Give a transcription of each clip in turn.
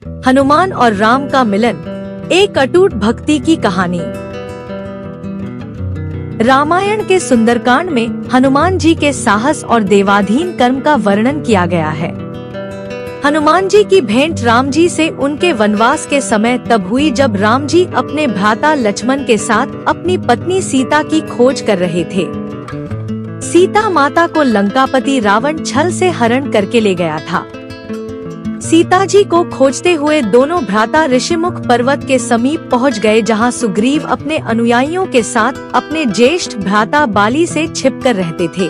हनुमान और राम का मिलन, एक अटूट भक्ति की कहानी। रामायण के सुंदरकांड में हनुमान जी के साहस और देवाधीन कर्म का वर्णन किया गया है। हनुमान जी की भेंट राम जी से उनके वनवास के समय तब हुई जब राम जी अपने भ्राता लक्ष्मण के साथ अपनी पत्नी सीता की खोज कर रहे थे। सीता माता को लंकापति रावण छल से हरण करके ले गया था। सीता जी को खोजते हुए दोनों भ्राता ऋषिमुख पर्वत के समीप पहुंच गए, जहां सुग्रीव अपने अनुयायियों के साथ अपने ज्येष्ठ भ्राता बाली से छिपकर रहते थे।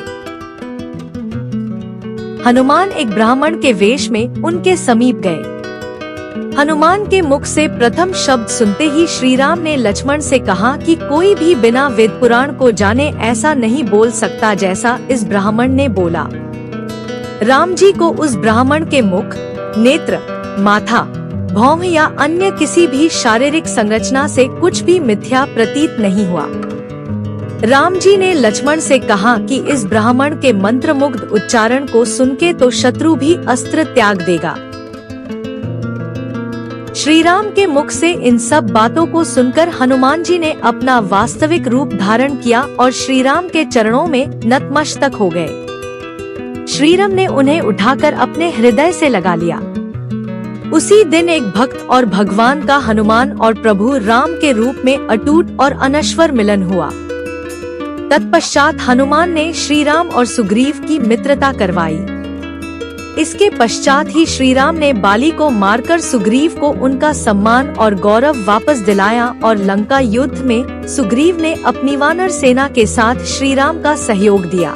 हनुमान एक ब्राह्मण के वेश में उनके समीप गए। हनुमान के मुख से प्रथम शब्द सुनते ही श्री राम ने लक्ष्मण से कहा कि कोई भी बिना वेद पुराण को जाने ऐसा नहीं बोल सकता जैसा इस ब्राह्मण ने बोला। राम जी को उस ब्राह्मण के मुख, नेत्र, माथा, भौं या अन्य किसी भी शारीरिक संरचना से कुछ भी मिथ्या प्रतीत नहीं हुआ। राम जी ने लक्ष्मण से कहा कि इस ब्राह्मण के मंत्रमुग्ध उच्चारण को सुनके तो शत्रु भी अस्त्र त्याग देगा। श्री राम के मुख से इन सब बातों को सुनकर हनुमान जी ने अपना वास्तविक रूप धारण किया और श्री राम के चरणों में नतमस्तक हो गए। श्री राम ने उन्हें उठाकर अपने हृदय से लगा लिया। उसी दिन एक भक्त और भगवान का हनुमान और प्रभु राम के रूप में अटूट और अनश्वर मिलन हुआ। तत्पश्चात हनुमान ने श्री राम और सुग्रीव की मित्रता करवाई। इसके पश्चात ही श्री राम ने बाली को मारकर सुग्रीव को उनका सम्मान और गौरव वापस दिलाया और लंका युद्ध में सुग्रीव ने अपनी वानर सेना के साथ श्री राम का सहयोग दिया।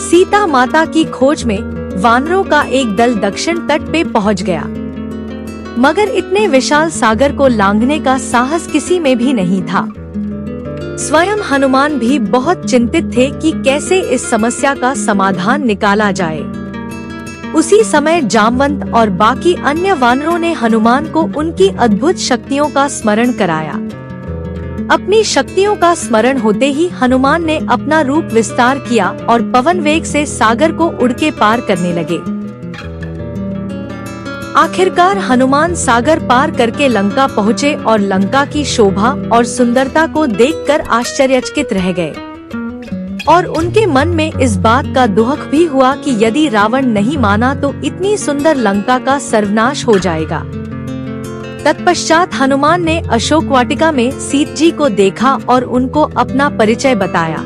सीता माता की खोज में वानरों का एक दल दक्षिण तट पे पहुंच गया, मगर इतने विशाल सागर को लांघने का साहस किसी में भी नहीं था। स्वयं हनुमान भी बहुत चिंतित थे कि कैसे इस समस्या का समाधान निकाला जाए। उसी समय जामवंत और बाकी अन्य वानरों ने हनुमान को उनकी अद्भुत शक्तियों का स्मरण कराया। अपनी शक्तियों का स्मरण होते ही हनुमान ने अपना रूप विस्तार किया और पवन वेग से सागर को उड़ के पार करने लगे। आखिरकार हनुमान सागर पार करके लंका पहुँचे और लंका की शोभा और सुंदरता को देखकर आश्चर्यचकित रह गए। और उनके मन में इस बात का दुख भी हुआ कि यदि रावण नहीं माना तो इतनी सुंदर लंका का सर्वनाश हो जाएगा। तत्पश्चात हनुमान ने अशोक वाटिका में सीता जी को देखा और उनको अपना परिचय बताया।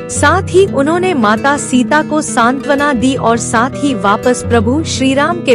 साथ ही उन्होंने माता सीता को सांत्वना दी और साथ ही वापस प्रभु श्री राम के